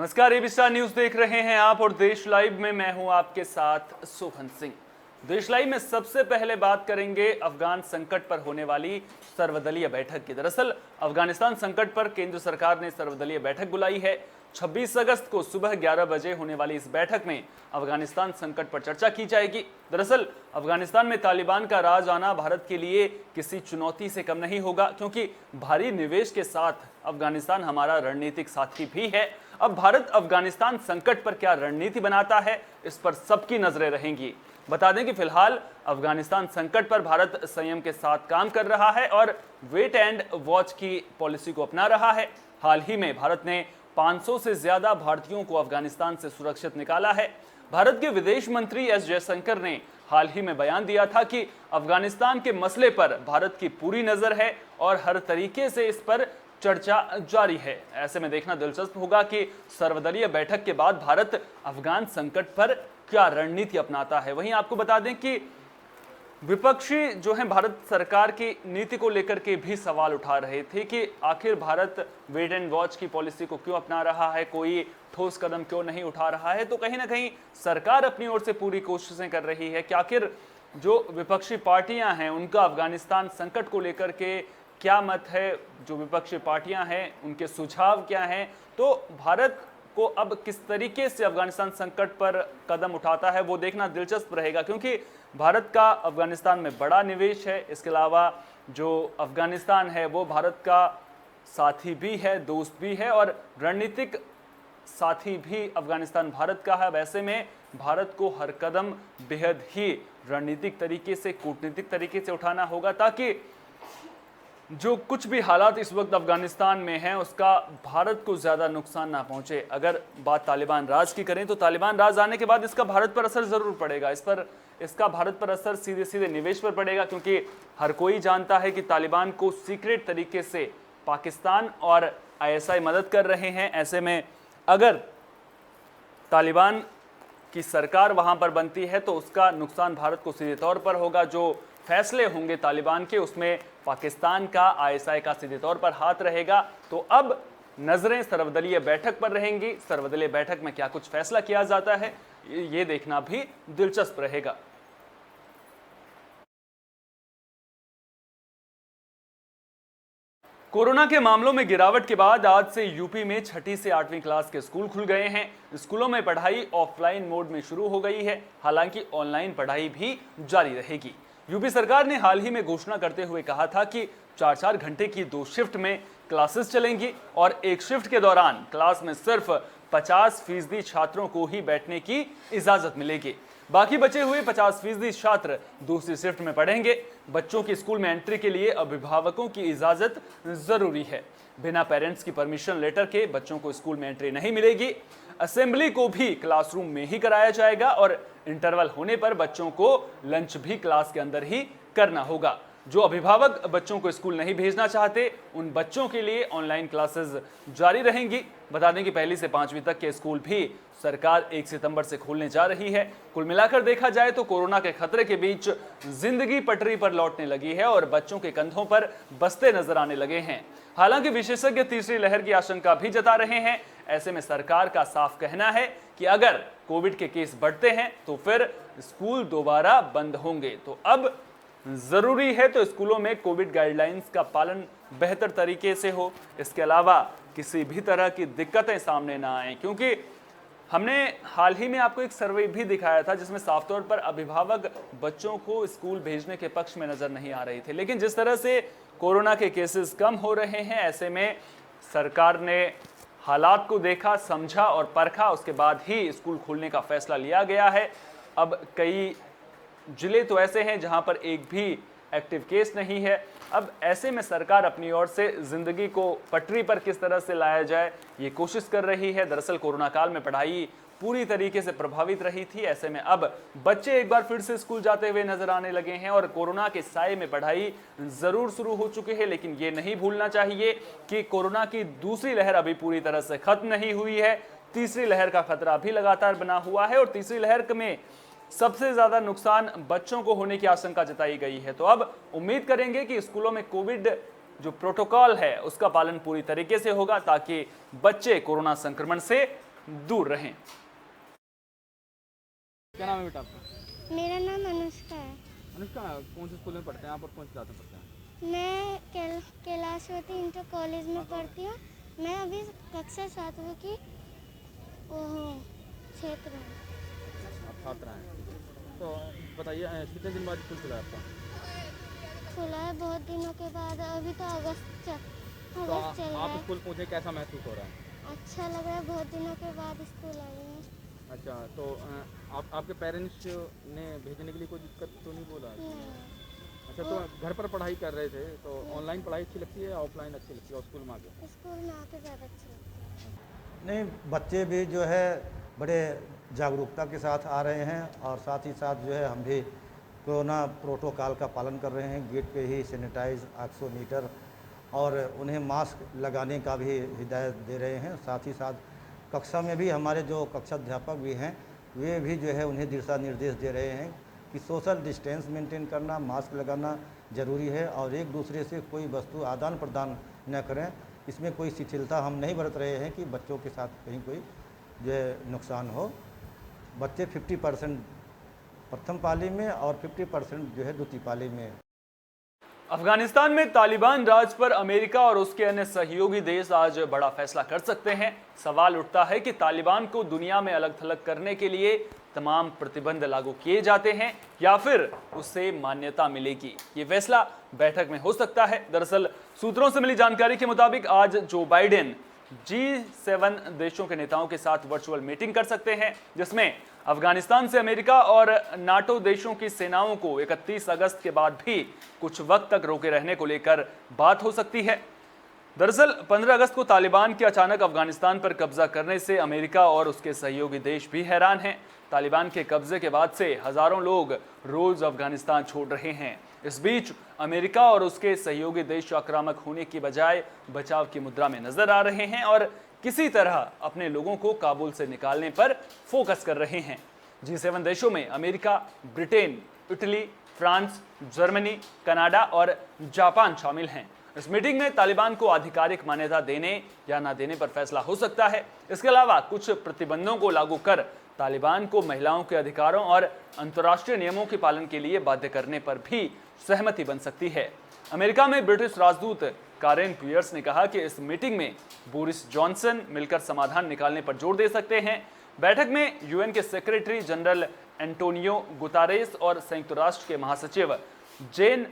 नमस्कार, AB star news देख रहे हैं आप और देश लाइव में मैं हूं आपके साथ सोहन सिंह। देश लाइव में सबसे पहले बात करेंगे अफगान संकट पर होने वाली सर्वदलीय बैठक की। दरअसल अफगानिस्तान संकट पर केंद्र सरकार ने सर्वदलीय बैठक बुलाई है। 26 अगस्त को सुबह 11 बजे होने वाली इस बैठक में अफगानिस्तान संकट पर चर्चा की जाएगी। दरअसल अफगानिस्तान में तालिबान का राज आना भारत के लिए किसी चुनौती से कम नहीं होगा, क्योंकि भारी निवेश के साथ अफगानिस्तान हमारा रणनीतिक साथी भी है। अब भारत अफगानिस्तान संकट पर क्या रणनीति बनाता है, इस पर सबकी नजरें रहेंगी। बता दें कि फिलहाल अफगानिस्तान संकट पर भारत संयम के साथ काम कर रहा है और वेट एंड वॉच की पॉलिसी को अपना रहा है। हाल ही में भारत ने 500 से ज्यादा भारतीयों को अफगानिस्तान से सुरक्षित निकाला है। भारत के विदेश मंत्री एस जयशंकर ने हाल ही में बयान दिया था कि अफगानिस्तान के मसले पर भारत की पूरी नजर है और हर तरीके से इस पर चर्चा जारी है। ऐसे में देखना दिलचस्प होगा कि सर्वदलीय बैठक के बाद भारत अफगान संकट पर क्या रणनीति अपनाता है। वहीं आपको बता दें कि विपक्षी जो है भारत सरकार की नीति को लेकर के भी सवाल उठा रहे थे कि आखिर भारत वेट एंड वॉच की पॉलिसी को क्यों अपना रहा है, कोई ठोस कदम क्यों नहीं उठा रहा है। तो कहीं ना कहीं सरकार अपनी ओर से पूरी कोशिशें कर रही है कि आखिर जो विपक्षी पार्टियां हैं उनका अफगानिस्तान संकट को लेकर के क्या मत है, जो विपक्षी पार्टियां हैं उनके सुझाव क्या हैं। तो भारत को अब किस तरीके से अफगानिस्तान संकट पर कदम उठाता है वो देखना दिलचस्प रहेगा, क्योंकि भारत का अफगानिस्तान में बड़ा निवेश है। इसके अलावा जो अफगानिस्तान है वो भारत का साथी भी है, दोस्त भी है और रणनीतिक साथी भी अफगानिस्तान भारत का है। वैसे में भारत को हर कदम बेहद ही रणनीतिक तरीके से, कूटनीतिक तरीके से उठाना होगा, ताकि जो कुछ भी हालात इस वक्त अफगानिस्तान में हैं उसका भारत को ज़्यादा नुकसान ना पहुंचे। अगर बात तालिबान राज की करें तो तालिबान राज आने के बाद इसका भारत पर असर ज़रूर पड़ेगा। इसका भारत पर असर सीधे सीधे निवेश पर पड़ेगा, क्योंकि हर कोई जानता है कि तालिबान को सीक्रेट तरीके से पाकिस्तान और आईएसआई मदद कर रहे हैं। ऐसे में अगर तालिबान की सरकार वहाँ पर बनती है तो उसका नुकसान भारत को सीधे तौर पर होगा। जो फैसले होंगे तालिबान के उसमें पाकिस्तान का, आईएसआई का सीधे तौर पर हाथ रहेगा। तो अब नजरें सर्वदलीय बैठक पर रहेंगी। सर्वदलीय बैठक में क्या कुछ फैसला किया जाता है ये देखना भी दिलचस्प रहेगा। कोरोना के मामलों में गिरावट के बाद आज से यूपी में 6ठी से 8वीं क्लास के स्कूल खुल गए हैं। स्कूलों में पढ़ाई ऑफलाइन मोड में शुरू हो गई है, हालांकि ऑनलाइन पढ़ाई भी जारी रहेगी। यूपी सरकार ने हाल ही में घोषणा करते हुए कहा था कि 4-4 घंटे की 2 शिफ्ट में क्लासेस चलेंगी और एक शिफ्ट के दौरान क्लास में सिर्फ 50% छात्रों को ही बैठने की इजाजत मिलेगी। बाकी बचे हुए 50% छात्र दूसरी शिफ्ट में पढ़ेंगे। बच्चों की स्कूल में एंट्री के लिए अभिभावकों की इजाजत जरूरी है। बिना पेरेंट्स की परमिशन लेटर के बच्चों को स्कूल में एंट्री नहीं मिलेगी। असेंबली को भी क्लासरूम में ही कराया जाएगा और इंटरवल होने पर बच्चों को लंच भी क्लास के अंदर ही करना होगा। जो अभिभावक बच्चों को स्कूल नहीं भेजना चाहते उन बच्चों के लिए ऑनलाइन क्लासेस जारी रहेंगी। बता दें कि 1ली से 5वीं तक के स्कूल भी सरकार 1 सितंबर से खोलने जा रही है। कुल मिलाकर देखा जाए तो कोरोना के खतरे के बीच जिंदगी पटरी पर लौटने लगी है और बच्चों के कंधों पर बस्ते नजर आने लगे हैं। हालांकि विशेषज्ञ तीसरी लहर की आशंका भी जता रहे हैं। ऐसे में सरकार का साफ कहना है कि अगर कोविड के केस बढ़ते हैं तो फिर स्कूल दोबारा बंद होंगे। तो अब जरूरी है तो स्कूलों में कोविड गाइडलाइंस का पालन बेहतर तरीके से हो। इसके अलावा किसी भी तरह की दिक्कतें सामने ना आए, क्योंकि हमने हाल ही में आपको एक सर्वे भी दिखाया था जिसमें साफ तौर पर अभिभावक बच्चों को स्कूल भेजने के पक्ष में नजर नहीं आ रहे थे। लेकिन जिस तरह से कोरोना के केसेस कम हो रहे हैं, ऐसे में सरकार ने हालात को देखा, समझा और परखा, उसके बाद ही स्कूल खोलने का फैसला लिया गया है। अब कई जिले तो ऐसे हैं जहां पर एक भी एक्टिव केस नहीं है। अब ऐसे में सरकार अपनी ओर से जिंदगी को पटरी पर किस तरह से लाया जाए ये कोशिश कर रही है। दरअसल कोरोना काल में पढ़ाई पूरी तरीके से प्रभावित रही थी। ऐसे में अब बच्चे एक बार फिर से स्कूल जाते हुए नजर आने लगे हैं और कोरोना के साए में पढ़ाई जरूर शुरू हो चुकी है। लेकिन ये नहीं भूलना चाहिए कि कोरोना की दूसरी लहर अभी पूरी तरह से खत्म नहीं हुई है। तीसरी लहर का खतरा भी लगातार बना हुआ है और तीसरी लहर में सबसे ज्यादा नुकसान बच्चों को होने की आशंका जताई गई है। तो अब उम्मीद करेंगे कि स्कूलों में कोविड जो प्रोटोकॉल है उसका पालन पूरी तरीके से होगा, ताकि बच्चे कोरोना संक्रमण से दूर रहें। क्या नाम है बेटा आपका? मेरा नाम अनुष्का है। अनुष्का, कौन से स्कूल में पढ़ते हैं आप और कौन सी क्लास में पढ़ते हैं? मैं कैलाशवती इंटर कॉलेज में पढ़ती हूँ। मैं अभी कक्षा 7वीं की क्षेत्र में। आप छात्रा हैं। तो बताइए कितने दिन बाद स्कूल खुला है आपका? खुला है बहुत दिनों के बाद, अभी तो अगस्त चल तो रहा आप है। स्कूल पहुँचे, कैसा महसूस हो रहा है? अच्छा लग रहा है, बहुत दिनों के बाद स्कूल आई हूँ। अच्छा, तो आपके पेरेंट्स ने भेजने के लिए कोई दिक्कत तो नहीं बोला? नहीं। अच्छा, तो घर पर पढ़ाई कर रहे थे, तो ऑनलाइन पढ़ाई अच्छी लगती है या ऑफलाइन अच्छी लगती है? और स्कूल में आके? स्कूल में आके ज़्यादा अच्छा लगता है। नहीं, बच्चे भी जो है बड़े जागरूकता के साथ आ रहे हैं और साथ ही साथ जो है हम भी कोरोना प्रोटोकॉल का पालन कर रहे हैं। गेट पे ही सैनिटाइज 800 मीटर और उन्हें मास्क लगाने का भी हिदायत दे रहे हैं। साथ ही साथ कक्षा में भी हमारे जो कक्षा अध्यापक भी हैं वे भी जो है उन्हें दिशा निर्देश दे रहे हैं कि सोशल डिस्टेंस मेंटेन करना, मास्क लगाना ज़रूरी है और एक दूसरे से कोई वस्तु आदान प्रदान न करें। इसमें कोई शिथिलता हम नहीं बरत रहे हैं कि बच्चों के साथ कहीं कोई जो है नुकसान हो। बच्चे 50% प्रथम पाली में और 50% जो है द्वितीय पाली में। अफगानिस्तान में तालिबान राज पर अमेरिका और उसके अन्य सहयोगी देश आज बड़ा फैसला कर सकते हैं। सवाल उठता है कि तालिबान को दुनिया में अलग थलग करने के लिए तमाम प्रतिबंध लागू किए जाते हैं या फिर उसे मान्यता मिलेगी। ये फैसला बैठक में हो सकता है। दरअसल सूत्रों से मिली जानकारी के मुताबिक आज जो बाइडेन G7 देशों के नेताओं के साथ वर्चुअल मीटिंग कर सकते हैं, जिसमें अफगानिस्तान से अमेरिका और नाटो देशों की सेनाओं को 31 अगस्त के बाद भी कुछ वक्त तक रोके रहने को लेकर बात हो सकती है। दरअसल 15 अगस्त को तालिबान के अचानक अफगानिस्तान पर कब्जा करने से अमेरिका और उसके सहयोगी देश भी हैरान हैं। तालिबान के कब्जे के बाद से हजारों लोग रोज अफगानिस्तान छोड़ रहे हैं। इस बीच अमेरिका और उसके सहयोगी देश आक्रामक होने की बजाय बचाव की मुद्रा में नजर आ रहे हैं और किसी तरह अपने लोगों को काबुल से निकालने पर फोकस कर रहे हैं। G7 देशों में America, Britain, Italy, France, Germany, Canada और जापान शामिल हैं। इस मीटिंग में तालिबान को आधिकारिक मान्यता देने या न देने पर फैसला हो सकता है। इसके अलावा कुछ प्रतिबंधों को लागू कर तालिबान को महिलाओं के अधिकारों और अंतर्राष्ट्रीय नियमों के पालन के लिए बाध्य करने पर भी सहमति बन सकती है। अमेरिका में ब्रिटिश राजदूत कारेन पियर्स ने कहा कि इस मीटिंग में बोरिस जॉनसन मिलकर समाधान निकालने पर जोर दे सकते हैं। बैठक में यूएन के सेक्रेटरी जनरल एंटोनियो गुतारेस और संयुक्त राष्ट्र के महासचिव जेन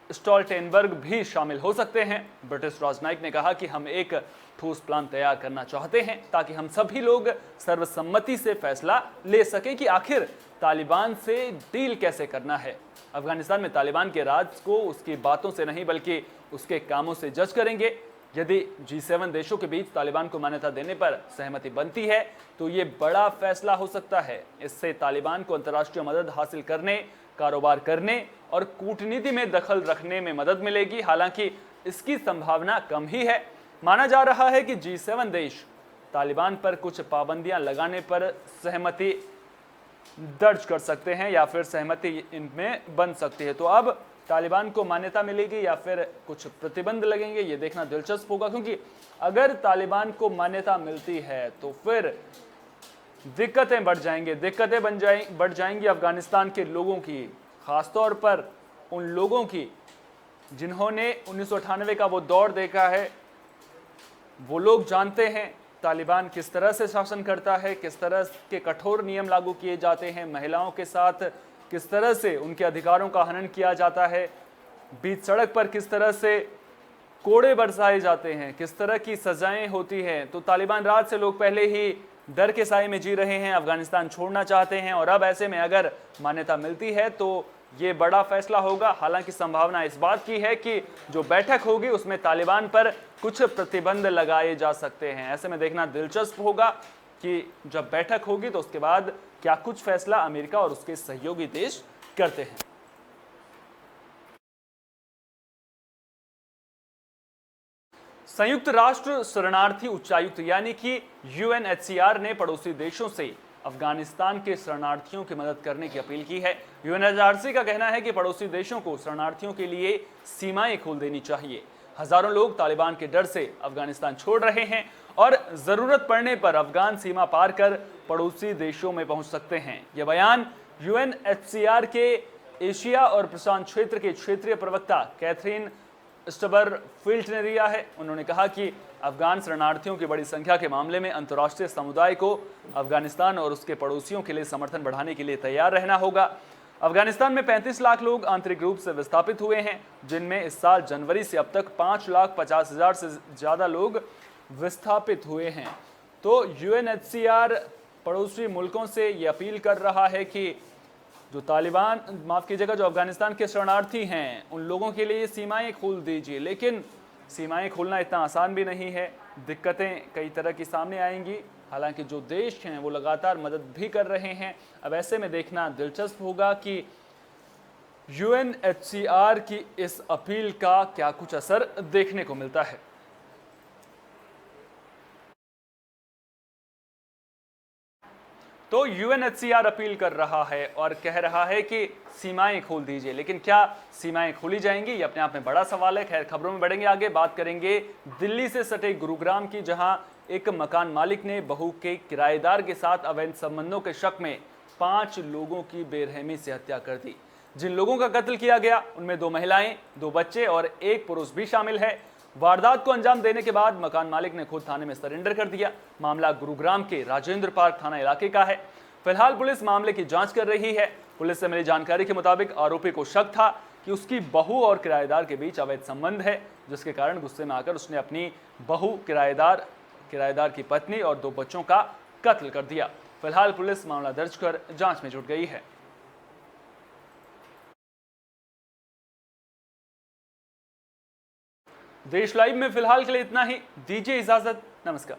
स्टोल्टेनबर्ग भी शामिल हो सकते हैं। ब्रिटिश राजनयिक ने कहा कि हम एक ठोस प्लान तैयार करना चाहते हैं ताकि हम सभी लोग सर्वसम्मति से फैसला ले सकें कि आखिर तालिबान से डील कैसे करना है। अफगानिस्तान में तालिबान के राज को उसकी बातों से नहीं बल्कि उसके कामों से जज करेंगे। यदि G7 देशों के बीच तालिबान को मान्यता देने पर सहमति बनती है तो ये बड़ा फैसला हो सकता है। इससे तालिबान को अंतर्राष्ट्रीय मदद हासिल करने, कारोबार करने और कूटनीति में दखल रखने में मदद मिलेगी। हालांकि इसकी संभावना कम ही है। माना जा रहा है कि G7 देश तालिबान पर कुछ पाबंदियां लगाने पर सहमति दर्ज कर सकते हैं या फिर सहमति इनमें बन सकती है। तो अब तालिबान को मान्यता मिलेगी या फिर कुछ प्रतिबंध लगेंगे, ये देखना दिलचस्प होगा, क्योंकि अगर तालिबान को मान्यता मिलती है तो फिर दिक्कतें बढ़ जाएंगी अफगानिस्तान के लोगों की, खासतौर पर उन लोगों की जिन्होंने 1998 का वो दौर देखा है। वो लोग जानते हैं तालिबान किस तरह से शासन करता है, किस तरह के कठोर नियम लागू किए जाते हैं, महिलाओं के साथ किस तरह से उनके अधिकारों का हनन किया जाता है, बीच सड़क पर किस तरह से कोड़े बरसाए जाते हैं, किस तरह की सजाएं होती हैं। तो तालिबान राज से लोग पहले ही डर के साए में जी रहे हैं, अफगानिस्तान छोड़ना चाहते हैं और अब ऐसे में अगर मान्यता मिलती है तो ये बड़ा फैसला होगा। हालांकि संभावना इस बात की है कि जो बैठक होगी उसमें तालिबान पर कुछ प्रतिबंध लगाए जा सकते हैं। ऐसे में देखना दिलचस्प होगा कि जब बैठक होगी तो उसके बाद क्या कुछ फैसला अमेरिका और उसके सहयोगी देश करते हैं। संयुक्त राष्ट्र शरणार्थी उच्चायुक्त यानी कि UNHCR ने पड़ोसी देशों से अफगानिस्तान के शरणार्थियों की मदद करने की अपील की है। UNHRC का कहना है कि पड़ोसी देशों को शरणार्थियों के लिए सीमाएं खोल देनी चाहिए। हजारों लोग तालिबान के डर से अफगानिस्तान छोड़ रहे हैं और जरूरत पड़ने पर अफगान सीमा पार कर पड़ोसी देशों में पहुंच सकते हैं। यह बयान यूएनएचसीआर के एशिया और प्रशांत क्षेत्र के क्षेत्रीय प्रवक्ता कैथरीन स्टबरफील्ड ने दिया है। उन्होंने कहा कि अफगान शरणार्थियों की बड़ी संख्या के मामले में अंतर्राष्ट्रीय समुदाय को अफगानिस्तान और उसके पड़ोसियों के लिए समर्थन बढ़ाने के लिए तैयार रहना होगा। अफगानिस्तान में 35 लाख लोग आंतरिक रूप से विस्थापित हुए हैं, जिनमें इस साल जनवरी से अब तक 5,50,000 से ज़्यादा लोग विस्थापित हुए हैं। तो यूएनएचसीआर पड़ोसी मुल्कों से ये अपील कर रहा है कि जो तालिबान माफ़ कीजिएगा जो अफगानिस्तान के शरणार्थी हैं उन लोगों के लिए सीमाएं खोल दीजिए। लेकिन सीमाएं खोलना इतना आसान भी नहीं है, दिक्कतें कई तरह की सामने आएंगी। हालांकि जो देश हैं वो लगातार मदद भी कर रहे हैं। अब ऐसे में देखना दिलचस्प होगा कि यूएनएचसीआर की इस अपील का क्या कुछ असर देखने को मिलता है। तो यूएनएचसीआर अपील कर रहा है और कह रहा है कि सीमाएं खोल दीजिए, लेकिन क्या सीमाएं खोली जाएंगी, ये अपने आप में बड़ा सवाल है। खैर, खबरों में बढ़ेंगे आगे, बात करेंगे दिल्ली से सटे गुरुग्राम की, जहां एक मकान मालिक ने बहू के किराएदार के साथ अवैध संबंधों के शक में 5 लोगों की बेरहमी से हत्या कर दी। जिन लोगों का कत्ल किया गया उनमें 2 महिलाएं, 2 बच्चे और 1 पुरुष भी शामिल है। वारदात को अंजाम देने के बाद मकान मालिक ने खुद थाने में सरेंडर कर दिया। मामला गुरुग्राम के राजेंद्र पार्क थाना इलाके का है। फिलहाल पुलिस मामले की जांच कर रही है। पुलिस से मिली जानकारी के मुताबिक आरोपी को शक था कि उसकी बहू और किराएदार के बीच अवैध संबंध है, जिसके कारण गुस्से में आकर उसने अपनी बहू, किराएदार की पत्नी और 2 बच्चों का कत्ल कर दिया। फिलहाल पुलिस मामला दर्ज कर जांच में जुट गई है। देश लाइव में फिलहाल के लिए इतना ही। दीजिए इजाजत। नमस्कार।